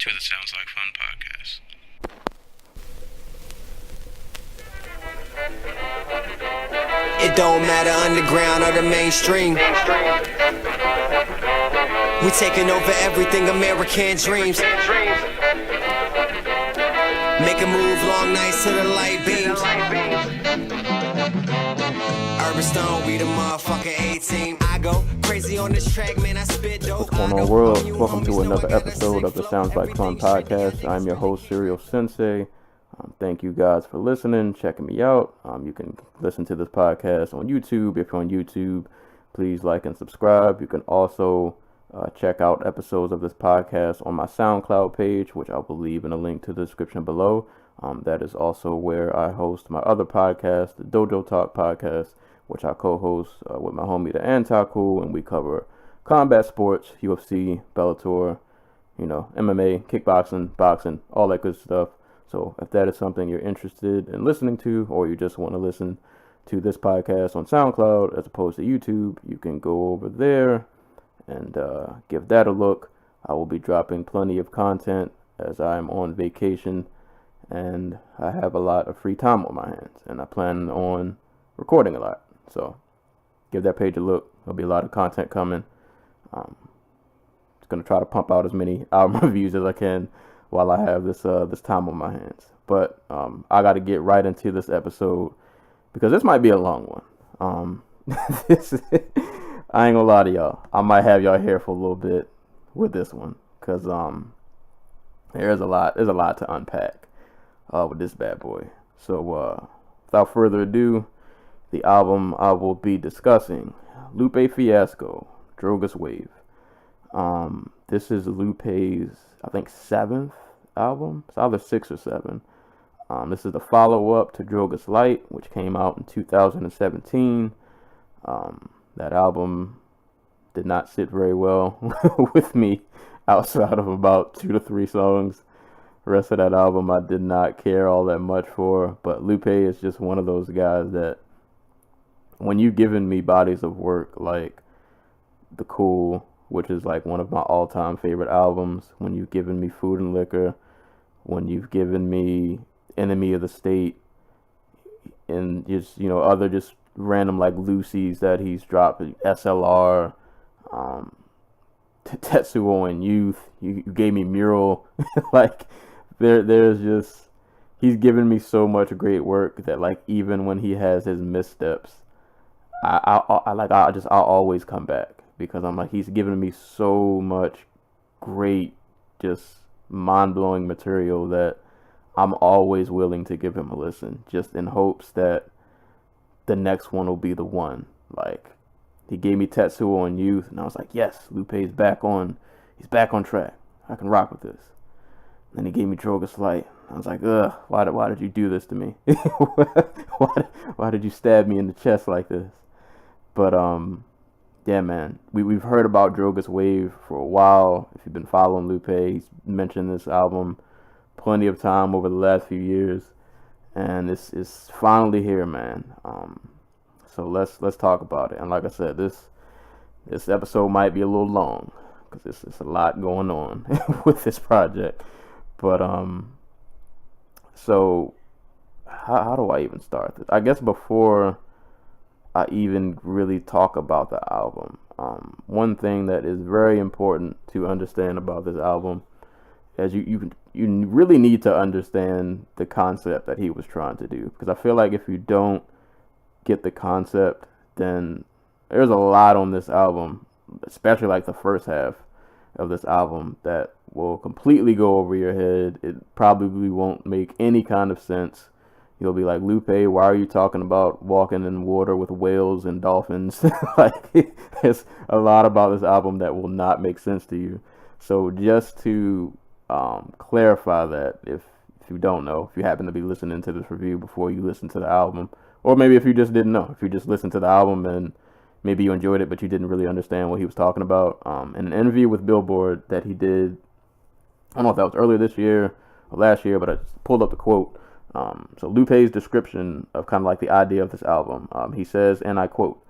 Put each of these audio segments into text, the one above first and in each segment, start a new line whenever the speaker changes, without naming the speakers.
to the Sounds Like Fun podcast.
It don't matter underground or the mainstream. We taking over everything, American dreams. Make a move, long nights to the light beams. Urban Stone, we the motherfucking A-team. I go crazy on this track, man, I spit dope.
What's going on, world? Welcome to another episode of the Sounds Like Fun podcast. I'm your host, Serial Sensei. Thank you guys for listening, checking me out. You can listen to this podcast on YouTube. If you're on YouTube, please like and subscribe. You can also check out episodes of this podcast on my SoundCloud page, which I will leave in a link to the description below. That is also where I host my other podcast, the Dojo Talk podcast, which I co-host with my homie, the Antaku, and we cover combat sports, UFC, Bellator, MMA, kickboxing, boxing, all that good stuff. So if that is something you're interested in listening to, or you just want to listen to this podcast on SoundCloud as opposed to YouTube, you can go over there and give that a look. I will be dropping plenty of content as I'm on vacation and I have a lot of free time on my hands, and I plan on recording a lot. So give that page a look. There'll be a lot of content coming. Just going to try to pump out as many album reviews as I can while I have this time on my hands. But I got to get right into this episode because this might be a long one. I ain't gonna lie to y'all. I might have y'all here for a little bit with this one because there's a lot to unpack with this bad boy. So without further ado, the album I will be discussing, Lupe Fiasco, Drogas Wave. This is Lupe's, I think, 7th album. It's either 6 or 7. This is the follow-up to Drogas Light, which came out in 2017. That album did not sit very well with me outside of about 2 to 3 songs. The rest of that album I did not care all that much for, but Lupe is just one of those guys that when you've given me bodies of work like The Cool, which is like one of my all-time favorite albums, when you've given me Food and Liquor, when you've given me Enemy of the State, and just, other just random like Lucy's that he's dropped, SLR, Tetsuo and Youth, you gave me Mural, like there's just, he's given me so much great work that like even when he has his missteps, I'll always come back. Because I'm like, he's given me so much great, just mind-blowing material that I'm always willing to give him a listen, just in hopes that the next one will be the one. Like, he gave me Tetsuo on Youth, and I was like, yes, Lupe's back on, he's back on track. I can rock with this. Then he gave me Drogas Light. I was like, ugh, why did you do this to me? why did you stab me in the chest like this? But, yeah, man, we've heard about Drogas Wave for a while. If you've been following Lupe, he's mentioned this album plenty of time over the last few years, and it's finally here, man. So let's talk about it. And like I said, this episode might be a little long because it's a lot going on with this project. But so how do I even start this? I guess before I even really talk about the album, one thing that is very important to understand about this album is you really need to understand the concept that he was trying to do, because I feel like if you don't get the concept, then there's a lot on this album, especially like the first half of this album, that will completely go over your head. It probably won't make any kind of sense. You'll be like, Lupe, why are you talking about walking in water with whales and dolphins? Like, there's a lot about this album that will not make sense to you. So just to clarify that, if you don't know, if you happen to be listening to this review before you listen to the album, or maybe if you just didn't know, if you just listened to the album and maybe you enjoyed it but you didn't really understand what he was talking about, in an interview with Billboard that he did, I don't know if that was earlier this year or last year, but I just pulled up the quote. So Lupe's description of kind of like the idea of this album, he says, and I quote,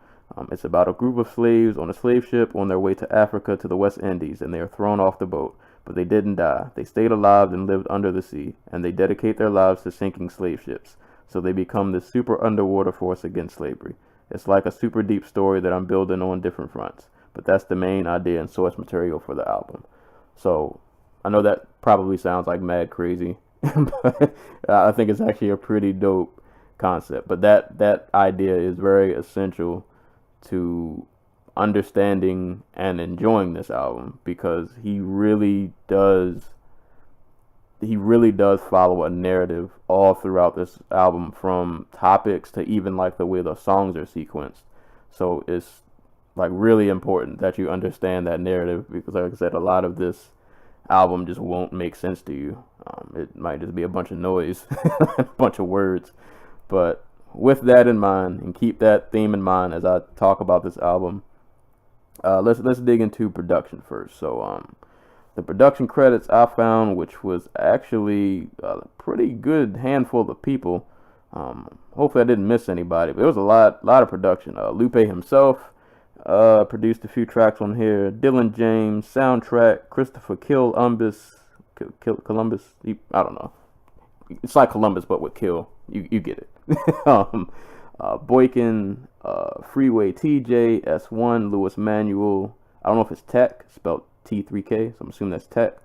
it's about a group of slaves on a slave ship on their way to Africa to the West Indies, and they are thrown off the boat. but they didn't die. They stayed alive and lived under the sea, and they dedicate their lives to sinking slave ships. So they become this super underwater force against slavery. It's like a super deep story that I'm building on different fronts, but that's the main idea and source material for the album. So I know that probably sounds like mad crazy, but I think it's actually a pretty dope concept. But that idea is very essential to understanding and enjoying this album, because he really does follow a narrative all throughout this album, from topics to even like the way the songs are sequenced. So it's like really important that you understand that narrative, because like I said, a lot of this album just won't make sense to you. It might just be a bunch of noise, a bunch of words. But with that in mind, and keep that theme in mind as I talk about this album, let's dig into production first. So the production credits I found, which was actually a pretty good handful of people. Hopefully I didn't miss anybody, but there was a lot of production. Lupe himself produced a few tracks on here. Dylan James, soundtrack. Christopher Columbus. I don't know. It's like Columbus, but with Kill. You get it. Boykin, Freeway TJ, S1, Louis Manuel. I don't know if it's Tech, spelled T3K, so I'm assuming that's Tech.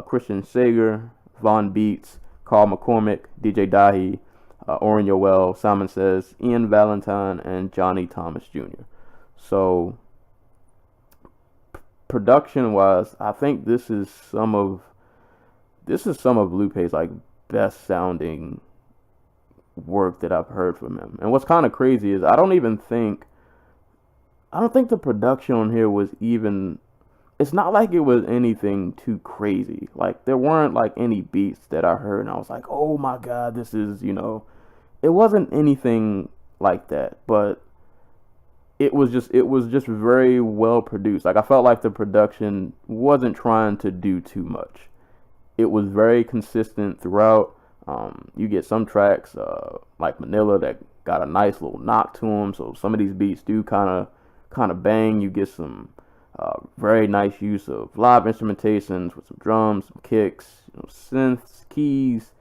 Christian Sager, Von Beats, Carl McCormick, DJ Dahi, Orrin Yoel, Simon Says, Ian Valentine, and Johnny Thomas Jr. So, production-wise, I think this is some of Lupe's like best sounding work that I've heard from him. And what's kind of crazy is I don't think the production on here was even, it's not like it was anything too crazy. Like there weren't like any beats that I heard and I was like, oh my god, this is, it wasn't anything like that, but it was just very well produced. Like I felt like the production wasn't trying to do too much. It was very consistent throughout. You get some tracks like Manila that got a nice little knock to them. So some of these beats do kind of bang. You get some very nice use of live instrumentations with some drums, some kicks, synths, keys,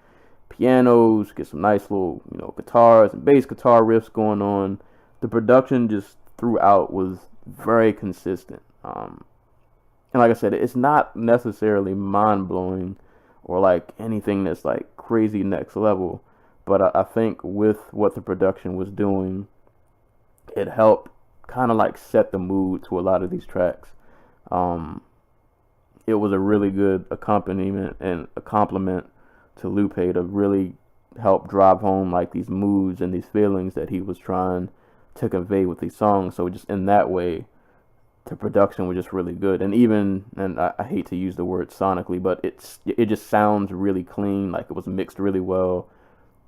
pianos. Get some nice little guitars and bass guitar riffs going on. The production just throughout was very consistent. And like I said, it's not necessarily mind-blowing or like anything that's like crazy next level, but I think with what the production was doing, it helped kind of like set the mood to a lot of these tracks. It was a really good accompaniment and a compliment to Lupe to really help drive home like these moods and these feelings that he was trying to convey with these songs. So just in that way, the production was just really good. And I hate to use the word sonically, but it just sounds really clean. Like it was mixed really well.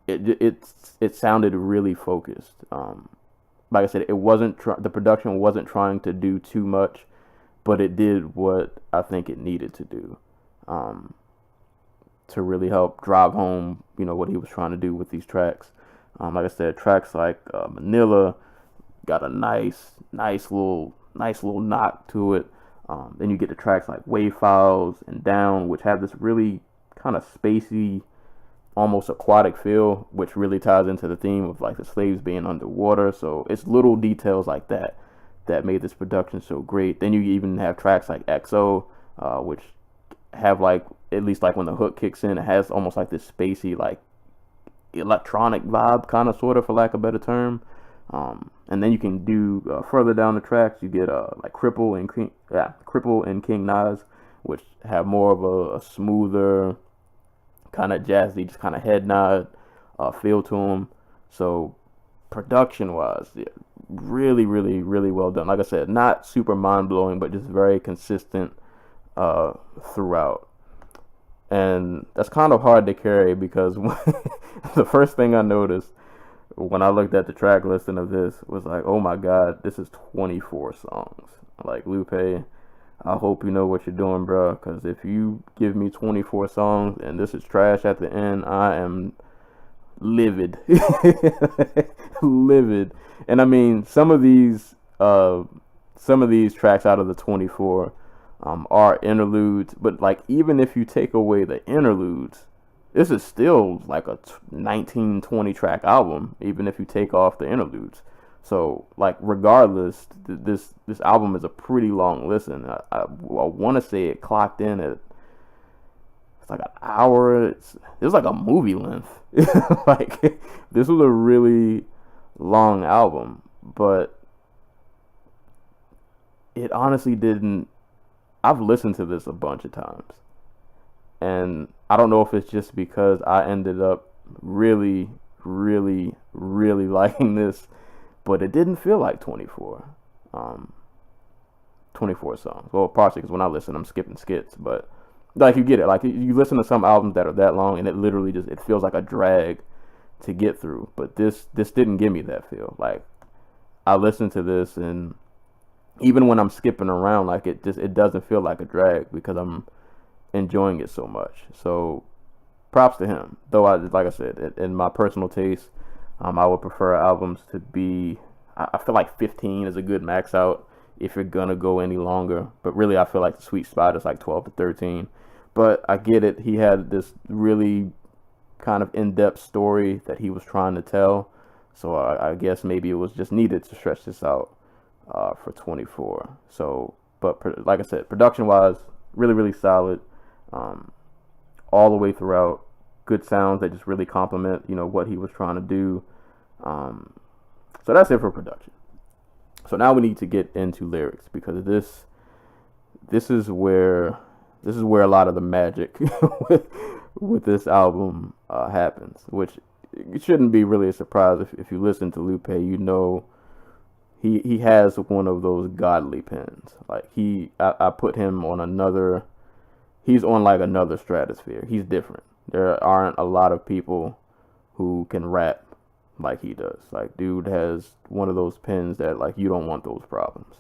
It sounded really focused. Like I said, the production wasn't trying to do too much, but it did what I think it needed to do, to really help drive home, what he was trying to do with these tracks. Like I said, tracks like Manila got a nice little knock to it. Then you get the tracks like Wave Files and Down, which have this really kind of spacey, almost aquatic feel, which really ties into the theme of like the slaves being underwater. So it's little details like that made this production so great. Then you even have tracks like XO, which have like, at least like when the hook kicks in, it has almost like this spacey, like electronic vibe, kind of, sort of, for lack of a better term. And then you can do further down the tracks, you get like Cripple and King Nas, which have more of a smoother, kind of jazzy, just kind of head nod feel to them. So production wise, yeah, really, really, really well done. Like I said, not super mind blowing, but just very consistent throughout. And that's kind of hard to carry, because the first thing I noticed when I looked at the track listing of this was like, oh my god, this is 24 songs. Like, Lupe, I hope you know what you're doing, bro, because if you give me 24 songs and this is trash at the end, I am livid. Livid. And I mean, some of these tracks out of the 24, are interludes, but like even if you take away the interludes, this is still like a 19-20 track album, even if you take off the interludes. So like regardless, this album is a pretty long listen. I want to say it clocked in at it's like an hour. It was like a movie length. Like this was a really long album, but it honestly didn't. I've listened to this a bunch of times, and I don't know if it's just because I ended up really, really, really liking this, but it didn't feel like 24 songs. Well, partially because when I listen, I'm skipping skits, but like you get it. Like you listen to some albums that are that long, and it literally just it feels like a drag to get through. But this didn't give me that feel. Like I listened to this, and even when I'm skipping around, like it doesn't feel like a drag because I'm enjoying it so much. So props to him. Though like I said, in my personal taste, I would prefer albums to be. I feel like 15 is a good max out if you're gonna go any longer. But really, I feel like the sweet spot is like 12 to 13. But I get it. He had this really kind of in-depth story that he was trying to tell. So I guess maybe it was just needed to stretch this out for 24. So, but like I said, production-wise, really, really solid. All the way throughout. Good sounds that just really complement, what he was trying to do. So that's it for production. So now we need to get into lyrics, because this is where a lot of the magic with this album happens, which it shouldn't be really a surprise if you listen to Lupe. He has one of those godly pens. Like I put him on another. He's on like another stratosphere. He's different. There aren't a lot of people who can rap like he does. Like, dude has one of those pens that like you don't want those problems.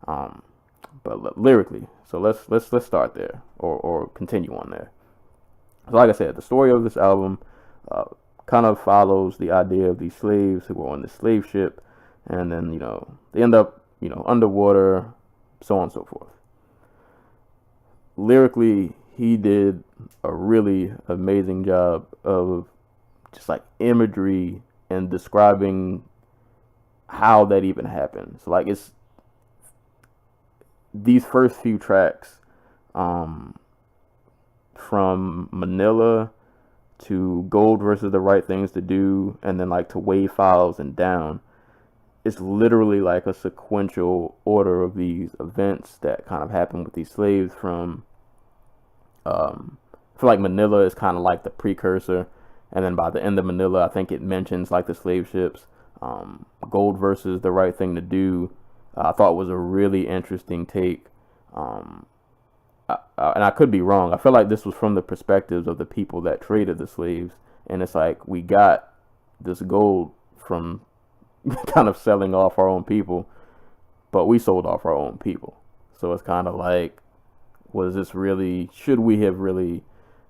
But lyrically, so let's start there or continue on there. So like I said, the story of this album kind of follows the idea of these slaves who were on the slave ship, and then they end up underwater, so on and so forth. Lyrically, he did a really amazing job of just like imagery and describing how that even happened. So like it's these first few tracks, from Manila to Gold versus the Right Things to Do, and then like to Wave Files and Down. It's literally like a sequential order of these events that kind of happen with these slaves from I feel like Manila is kind of like the precursor, and then by the end of Manila, I think it mentions like the slave ships. Gold versus the Right Thing to Do, I thought was a really interesting take. And I could be wrong. I feel like this was from the perspectives of the people that traded the slaves, and it's like we got this gold from kind of selling off our own people, but we sold off our own people. So it's kind of like, was this really, should we have really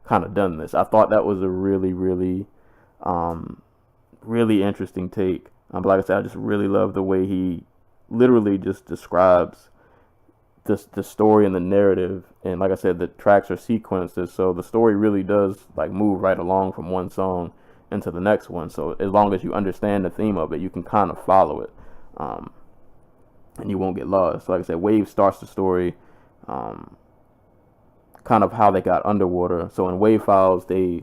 kind of done this? I thought that was a really, really, really interesting take. But like I said, I just really love the way he literally just describes the story and the narrative. And like I said, the tracks are sequences, so the story really does like move right along from one song into the next one. So as long as you understand the theme of it, you can kind of follow it, and you won't get lost. So like I said, Wave starts the story, kind of how they got underwater. So in Wave Files, by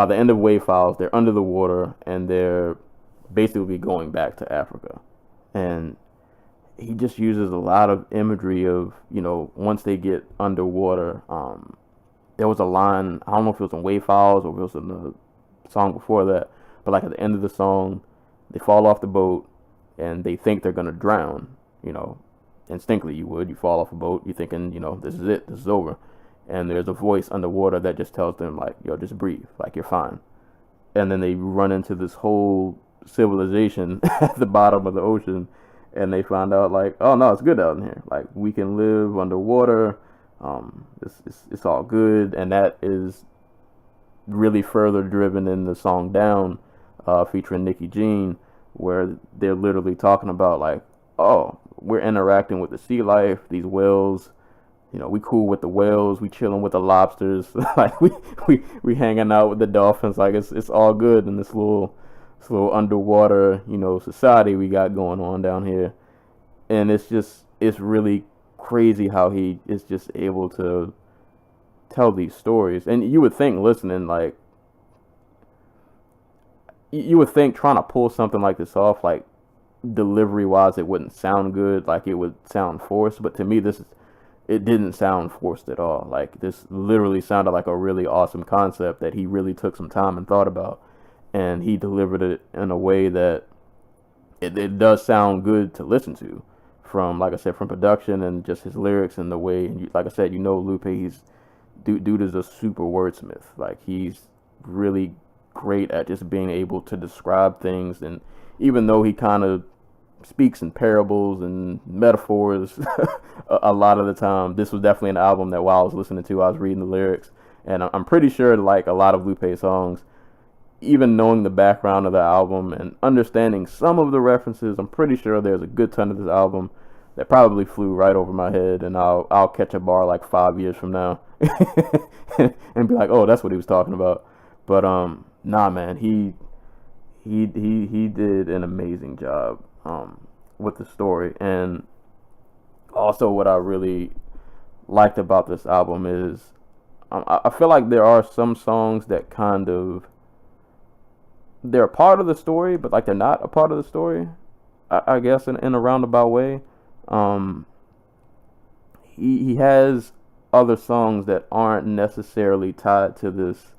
the end of Wave Files, they're under the water and they're basically going back to Africa. And he just uses a lot of imagery of, once they get underwater. There was a line, I don't know if it was in Wave Files or if it was in the song before that, but like at the end of the song, they fall off the boat and they think they're going to drown. Instinctively you fall off a boat, you're thinking, this is it, this is over. And there's a voice underwater that just tells them like, just breathe, like you're fine. And then they run into this whole civilization at the bottom of the ocean, and they find out like, oh no, it's good out in here. Like we can live underwater. It's all good. And that is really further driven in the song Down, featuring Nicki Jean, where they're literally talking about like, oh, we're interacting with the sea life, these whales. You know, we cool with the whales, we chilling with the lobsters, like we hanging out with the dolphins. Like it's all good in this little underwater, you know, society we got going on down here. And it's really crazy how he is just able to tell these stories. And you would think listening, like you would think trying to pull something like this off, like delivery wise, it wouldn't sound good, like it would sound forced. But to me, it didn't sound forced at all. Like this literally sounded like a really awesome concept that he really took some time and thought about, and he delivered it in a way that it does sound good to listen to. From, like I said, from production and just his lyrics and the way, and like I said, you know, Lupe, dude is a super wordsmith. Like he's really great at just being able to describe things, and even though he kind of speaks in parables and metaphors a lot of the time, this was definitely an album that while I was listening to, I was reading the lyrics, and I'm pretty sure, like a lot of Lupe songs, even knowing the background of the album and understanding some of the references, I'm pretty sure there's a good ton of this album that probably flew right over my head, and I'll catch a bar like 5 years from now and be like, oh, that's what he was talking about. But nah, man, he did an amazing job with the story. And also what I really liked about this album is I feel like there are some songs that kind of, they're a part of the story, but like they're not a part of the story, I guess, in a roundabout way. He has other songs that aren't necessarily tied to this,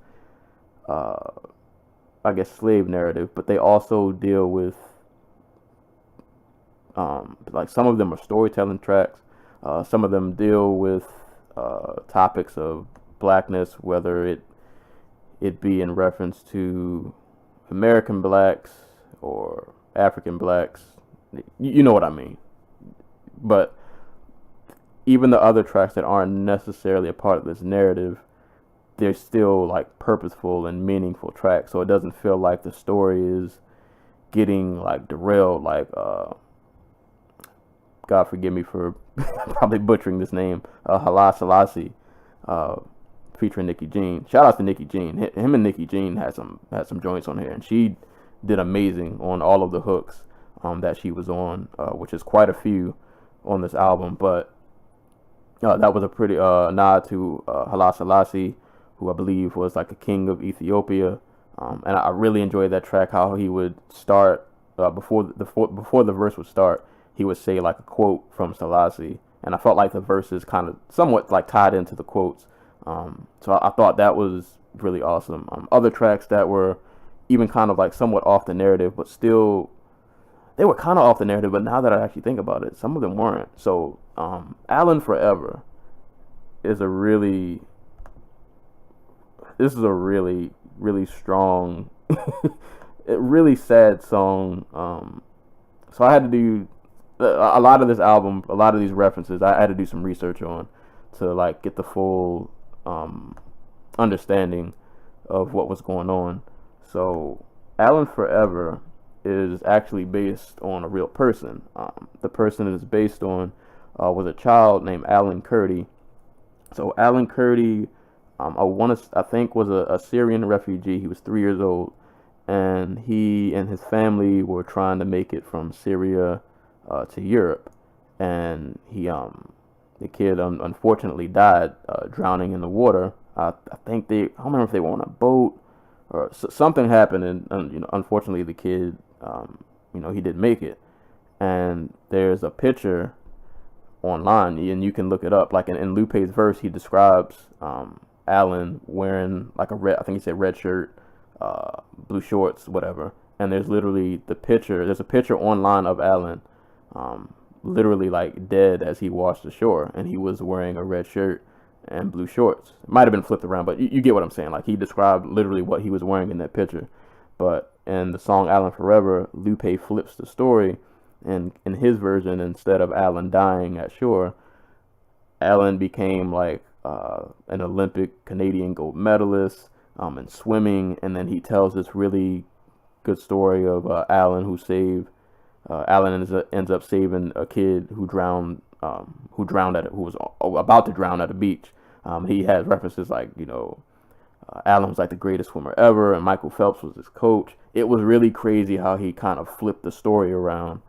I guess, slave narrative, but they also deal with, like some of them are storytelling tracks. Some of them deal with topics of blackness, whether it be in reference to American blacks or African blacks. You know what I mean. But even the other tracks that aren't necessarily a part of this narrative, they're still like purposeful and meaningful tracks. So it doesn't feel like the story is getting like derailed. Like God forgive me for probably butchering this name, Hala Selassie, featuring Nicki Jean. Shout out to Nicki Jean. Him and Nicki Jean had some joints on here, and she did amazing on all of the hooks that she was on, which is quite a few on this album. But that was a pretty nod to Hala Selassie, who I believe was like a king of Ethiopia. And I really enjoyed that track, how he would start before the verse would start, he would say like a quote from Selassie, and I felt like the verses kind of somewhat like tied into the quotes. So I thought that was really awesome. Other tracks that were even kind of like somewhat off the narrative, but still they were kind of off the narrative, but now that I actually think about it, some of them weren't. So Allen Forever is a really strong really sad song. So I had to do a lot of this album, a lot of these references I had to do some research on to like get the full understanding of what was going on. So Allen Forever is actually based on a real person. The person it is based on was a child named Alan Kurdi. So Alan Kurdi, I think was a Syrian refugee. He was 3 years old, and he and his family were trying to make it from Syria to Europe, and the kid unfortunately died drowning in the water. I think I don't remember if they were on a boat or something happened, and unfortunately the kid he didn't make it. And there's a picture online, and you can look it up. Like in Lupe's verse, he describes Alan wearing like a red, I think he said red shirt, blue shorts, whatever. And there's literally there's a picture online of Alan, literally like dead as he washed ashore, and he was wearing a red shirt and blue shorts. It might have been flipped around, but you get what I'm saying. Like he described literally what he was wearing in that picture. But in the song Allen Forever, Lupe flips the story, and in his version, instead of Alan dying at shore, Alan became like an Olympic Canadian gold medalist in swimming. And then he tells this really good story of Alan who saved Alan ends up saving a kid who who was about to drown at a beach. He has references like, Alan was like the greatest swimmer ever, and Michael Phelps was his coach. It was really crazy how he kind of flipped the story around.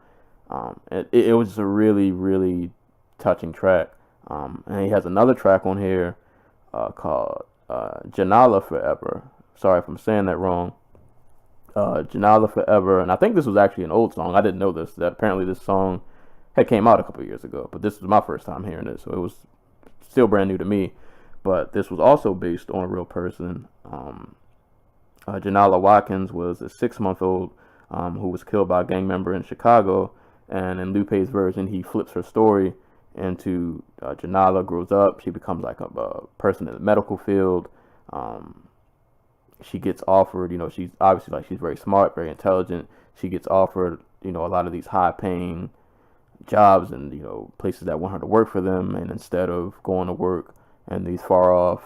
It was just a really, really touching track. And he has another track on here called Janala Forever. Sorry if I'm saying that wrong. Janala Forever, and I think this was actually an old song. I didn't know this, that apparently this song had came out a couple years ago, but this was my first time hearing it, so it was still brand new to me. But this was also based on a real person. Janala Watkins was a 6-month-old who was killed by a gang member in Chicago, and in Lupe's version, he flips her story into Janala grows up. She becomes like a person in the medical field. She gets offered, she's obviously like, she's very smart, very intelligent. She gets offered, a lot of these high-paying jobs and, places that want her to work for them. And instead of going to work in these far-off,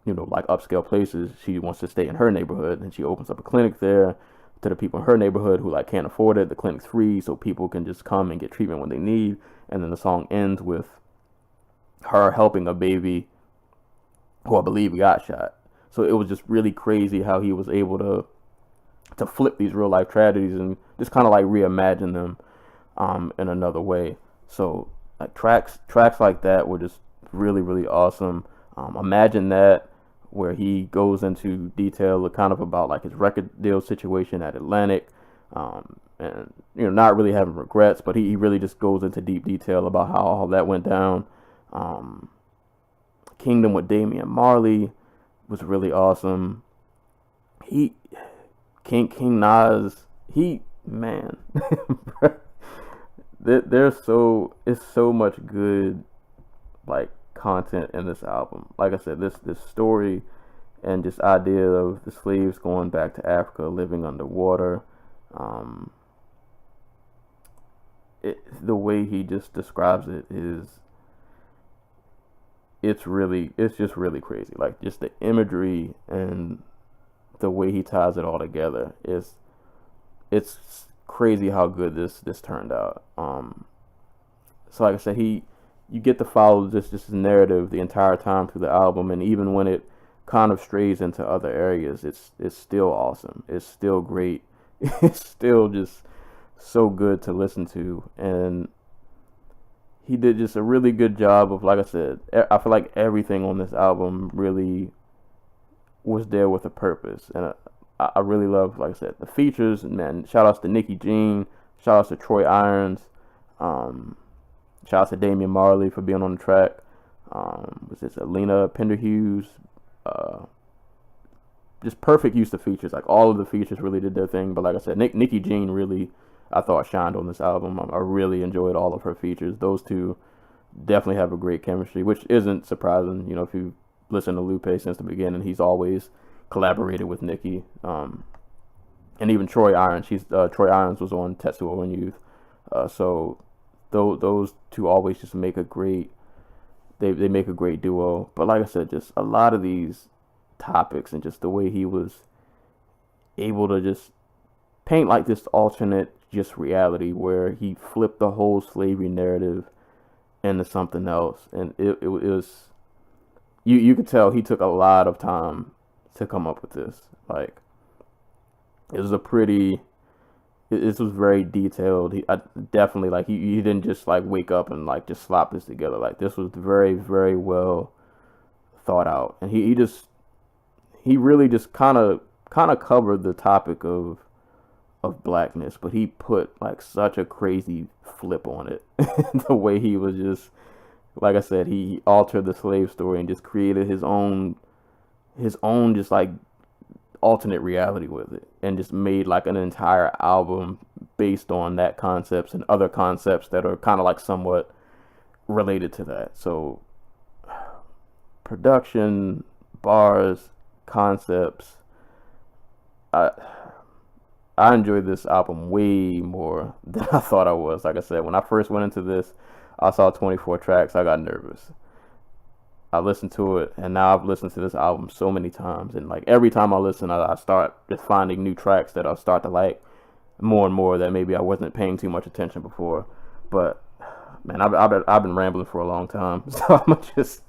like upscale places, she wants to stay in her neighborhood, and she opens up a clinic there to the people in her neighborhood who like can't afford it. The clinic's free, so people can just come and get treatment when they need. And then the song ends with her helping a baby who I believe got shot. So it was just really crazy how he was able to flip these real life tragedies and just kind of like reimagine them in another way. So like tracks like that were just really, really awesome. Imagine that, where he goes into detail kind of about like his record deal situation at Atlantic, and not really having regrets, but he really just goes into deep detail about how all that went down. Kingdom with Damian Marley was really awesome. King Nas, man, it's so much good like content in this album. Like I said, this story and this idea of the slaves going back to Africa, living underwater. The way he just describes it it's just really crazy. Like just the imagery and the way he ties it all together it's crazy how good this turned out. So like I said, you get to follow this narrative the entire time through the album, and even when it kind of strays into other areas, it's still awesome. It's still great. It's still just so good to listen to, and he did just a really good job of, like I said, I feel like everything on this album really was there with a purpose, and I really love, like I said, the features. And man, shout outs to Nikki Jean, shout outs to Troy Irons, shout out to Damian Marley for being on the track. Was this Alina Penderhughes? Just perfect use of features. Like all of the features really did their thing. But like I said, Nikki Jean really, I thought, shined on this album. I really enjoyed all of her features. Those two definitely have a great chemistry, which isn't surprising. If you listen to Lupe since the beginning, he's always collaborated with Nikki. And even Troy Irons. Troy Irons was on Tetsuo and Youth. So those two always just make a great. They make a great duo. But like I said, just a lot of these topics and just the way he was able to just paint like this alternate just reality where he flipped the whole slavery narrative into something else. And it was, you could tell he took a lot of time to come up with this. Like, it was this was very detailed. I definitely, like, he didn't just like wake up and like just slap this together. Like, this was very, very well thought out, and he really just kind of covered the topic of blackness, but he put like such a crazy flip on it. The way he was just, like I said, he altered the slave story and just created his own just like alternate reality with it, and just made like an entire album based on that concepts and other concepts that are kind of like somewhat related to that. So production, bars, concepts, I enjoyed this album way more than I thought I was. Like I said, when I first went into this, I saw 24 tracks. I got nervous. I listened to it, and now I've listened to this album so many times, and like every time I listen, I start just finding new tracks that I start to like. more and more that maybe I wasn't paying too much attention before. But man, I've been rambling for a long time, so I'm gonna just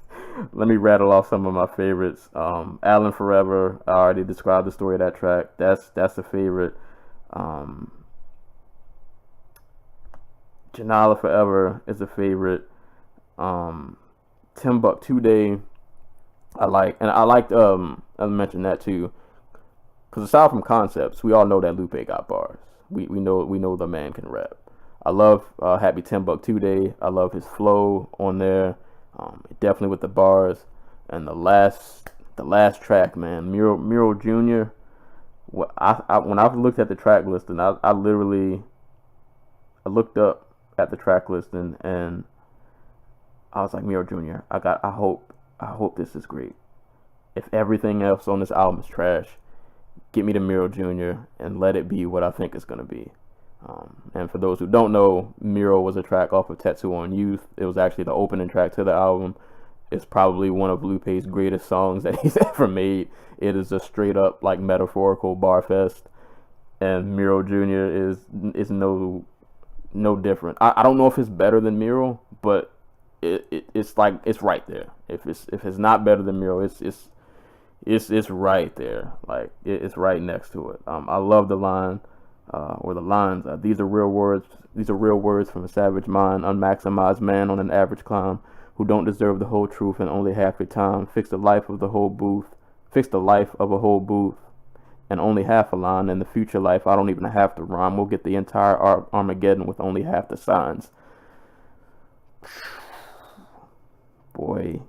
let me rattle off some of my favorites. Allen Forever, I already described the story of that track. That's a favorite. Janala Forever is a favorite. Timbuktu Day, I liked I mentioned that too, because aside from concepts, we all know that Lupe got bars. We know the man can rap. I love Happy Timbuktu Day. I love his flow on there, definitely with the bars. And the last track, man, Mural Jr. When I looked at the track listing, I literally looked up at the track listing and I was like, Mural Jr. I hope this is great. If everything else on this album is trash, get me to Mural Jr. and let it be what I think it's gonna be. And for those who don't know, Mural was a track off of Tattoo on Youth. It was actually the opening track to the album. It's probably one of Lupe's greatest songs that he's ever made. It is a straight up like metaphorical bar fest, and Mural Jr. is no different. I don't know if it's better than Mural, but it's like it's right there. If it's not better than Mural, it's right there. Like it's right next to it. I love the line. Or the lines, these are real words. These are real words from a savage mind, unmaximized man on an average climb, who don't deserve the whole truth and only half your time. Fix the life of a whole booth, and only half a line. In the future life, I don't even have to rhyme. We'll get the entire Armageddon with only half the signs. Boy,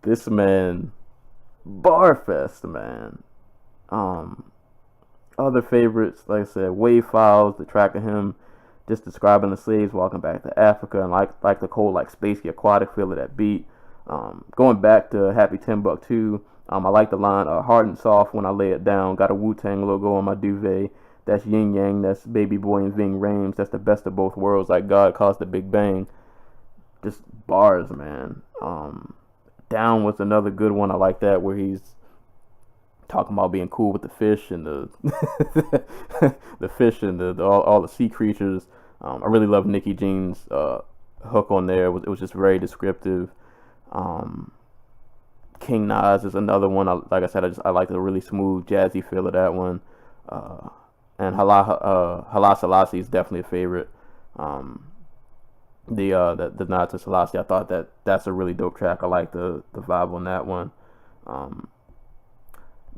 this man, Barfest, man. Other favorites, like I said, Wave Files, the track of him just describing the slaves walking back to Africa, and like the cold, like spacey, aquatic feel of that beat. Going back to Happy Timbuktu, I like the line, hard and soft when I lay it down, got a Wu-Tang logo on my duvet, that's yin yang, that's Baby Boy and Ving Rhames, that's the best of both worlds, like God caused the Big Bang. Just bars, man. Down was another good one. I like that, where he's talking about being cool with the fish and the the fish and the all the sea creatures. I really love Nicky Jean's hook on there. It was just very descriptive. King Nas is another one. Like I said, I like the really smooth jazzy feel of that one. And Hala Selassie is definitely a favorite. The Nod to Selassie, I thought that's a really dope track. I like the vibe on that one.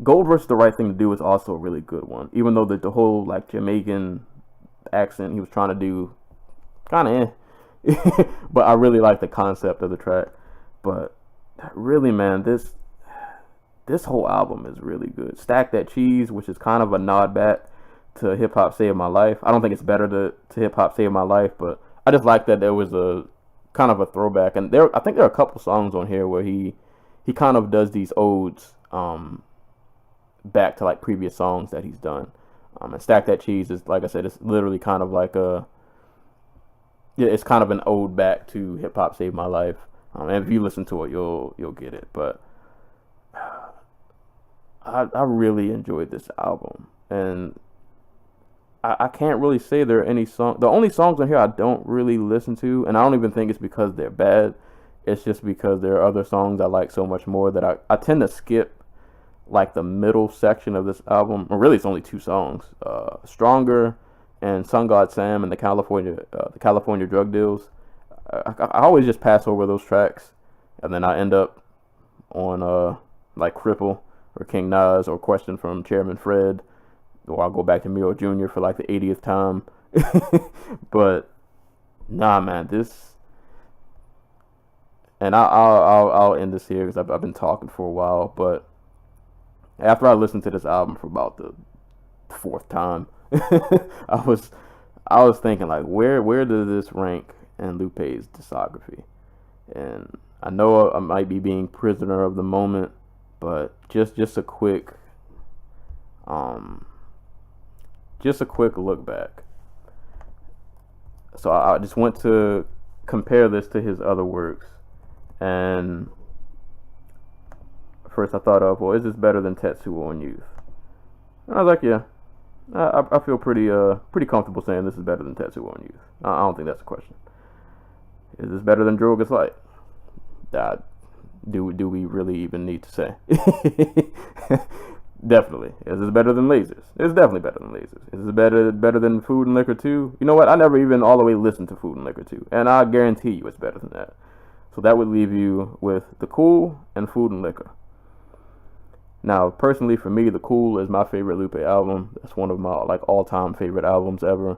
Gold vs. The Right Thing to Do is also a really good one, even though the whole like Jamaican accent he was trying to do kind of but I really like the concept of the track. But really, man, this whole album is really good. Stack That Cheese, which is kind of a nod back to Hip Hop Saved My Life. I don't think it's better to Hip Hop Saved My Life, but I just like that there was a kind of a throwback. And I think there are a couple songs on here where he kind of does these odes back to like previous songs that he's done. And Stack That Cheese is, like I said, it's literally kind of like it's kind of an ode back to Hip Hop Saved My Life. And if you listen to it, you'll get it. But I really enjoyed this album, and I can't really say there are any songs. The only songs on here I don't really listen to, and I don't even think it's because they're bad. It's just because there are other songs I like so much more that I tend to skip like the middle section of this album. Or really, it's only two songs: "Stronger" and "Sun God Sam" and the California Drug Deals. I always just pass over those tracks, and then I end up on like Cripple or King Nas or Question from Chairman Fred, or I'll go back to Mio Jr. for like the 80th time. But nah, man, and I'll end this here because I've been talking for a while. But after I listened to this album for about the fourth time, I was thinking like, where does this rank in Lupe's discography? And I know I might be being prisoner of the moment, but just a quick look back. So I just went to compare this to his other works, and first I thought of, well, is this better than Tattoo on Youth? And I was like, yeah, I feel pretty comfortable saying this is better than Tattoo on Youth. I don't think that's a question. Is this better than Drogas Light? Uh, do we really even need to say? Definitely. Is this better than Lasers? It's definitely better than Lasers. Is this better than Food and Liquor 2? You know what? I never even all the way listened to Food and Liquor 2, and I guarantee you it's better than that. So that would leave you with The Cool and Food and Liquor. Now, personally, for me, The Cool is my favorite Lupe album. That's one of my all-time favorite albums ever.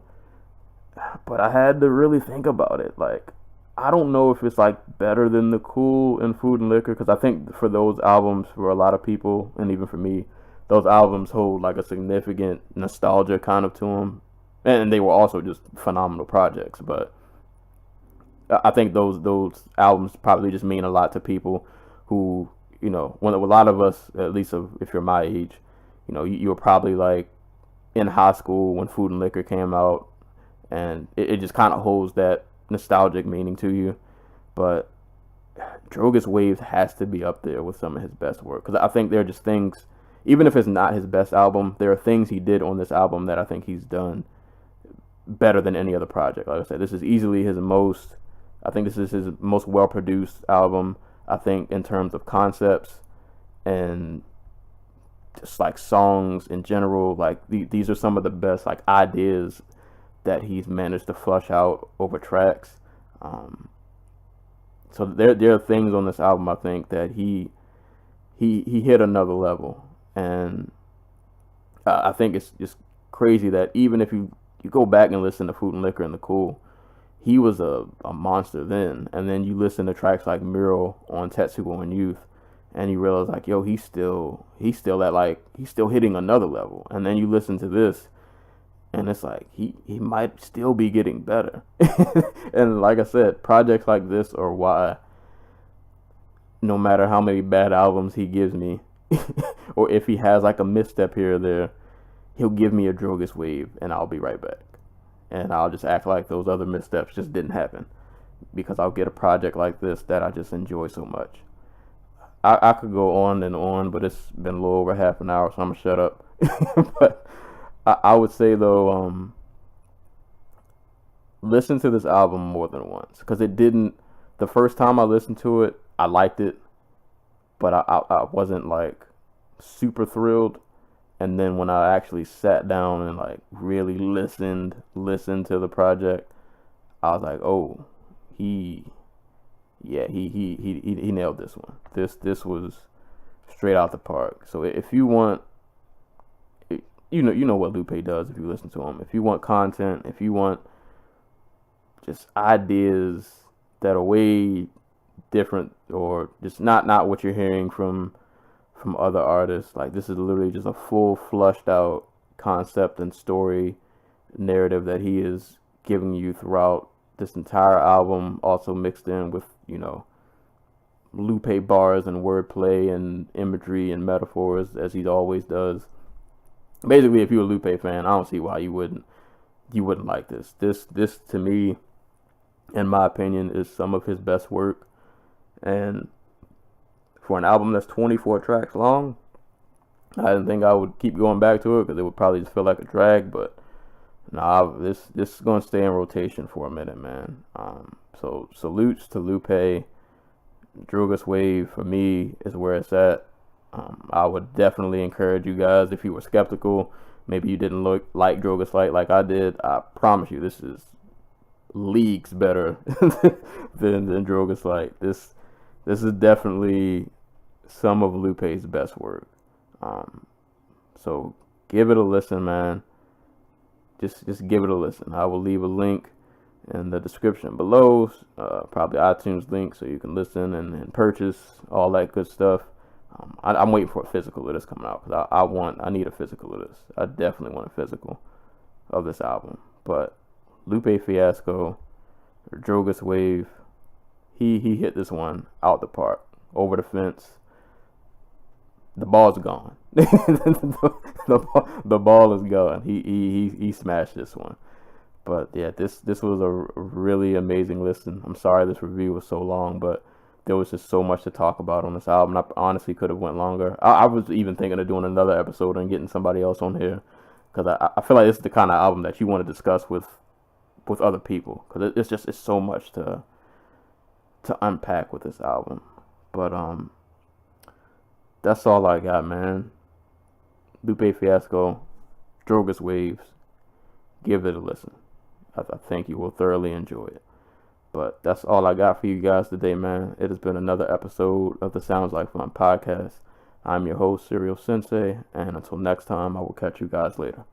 But I had to really think about it. Like, I don't know if it's better than The Cool and Food and Liquor, because I think for those albums, for a lot of people, and even for me, those albums hold a significant nostalgia kind of to them, and they were also just phenomenal projects. But I think those albums probably just mean a lot to people who, when a lot of us, at least if you're my age, you were probably in high school when Food and Liquor came out, and it just kind of holds that nostalgic meaning to you. But Drogas Wave has to be up there with some of his best work, because I think there are just things, even if it's not his best album, there are things he did on this album that I think he's done better than any other project. Like I said, this is easily his most well produced album. I think in terms of concepts and just songs in general, these are some of the best ideas that he's managed to flush out over tracks. So there are things on this album I think that he hit another level, and I think it's just crazy that even if you go back and listen to Food and Liquor and The Cool, he was a monster then, and then you listen to tracks like Mural on Tattoo on Youth, and you realize yo, he's still hitting another level, and then you listen to this, and it's he might still be getting better. And like I said, projects like this are why, no matter how many bad albums he gives me, or if he has a misstep here or there, he'll give me a Drogas Wave, and I'll be right back. And I'll just act like those other missteps just didn't happen, because I'll get a project like this that I just enjoy so much. I could go on and on, but it's been a little over half an hour, so I'm going to shut up. But I would say, though, listen to this album more than once, because the first time I listened to it, I liked it, but I wasn't super thrilled. And then when I actually sat down and really listened to the project, I was like, oh, he nailed this one. This was straight out the park. So if you want, you know what Lupe does if you listen to him. If you want content, if you want just ideas that are way different, or just not what you're hearing from other artists, this is literally just a full flushed out concept and story narrative that he is giving you throughout this entire album, also mixed in with Lupe bars and wordplay and imagery and metaphors, as he always does. Basically, if you're a Lupe fan, I don't see why you wouldn't like this. This to me, in my opinion, is some of his best work. And for an album that's 24 tracks long, I didn't think I would keep going back to it, because it would probably just feel like a drag. But nah, this is going to stay in rotation for a minute, man. So salutes to Lupe. Drogas Wave, for me, is where it's at. I would definitely encourage you guys, if you were skeptical, maybe you didn't like Drogas Light like I did, I promise you this is leagues better than Drogas Light. This is definitely some of Lupe's best work. So give it a listen, man. Just give it a listen. I will leave a link in the description below, probably iTunes link, so you can listen and purchase all that good stuff. I'm waiting for a physical of this coming out, because I need a physical of this. I definitely want a physical of this album. But Lupe Fiasco, or Drogas Wave, he hit this one out the park, over the fence. The ball's gone. the ball is gone. He smashed this one. But yeah, this was a really amazing listen. I'm sorry this review was so long, but there was just so much to talk about on this album. I honestly could have went longer. I was even thinking of doing another episode and getting somebody else on here, because I feel like this is the kind of album that you want to discuss with other people, because it's so much to unpack with this album. But that's all I got, man. Lupe Fiasco, Drogas Waves. Give it a listen. I think you will thoroughly enjoy it. But that's all I got for you guys today, man. It has been another episode of the Sounds Like Fun podcast. I'm your host, Serial Sensei, and until next time, I will catch you guys later.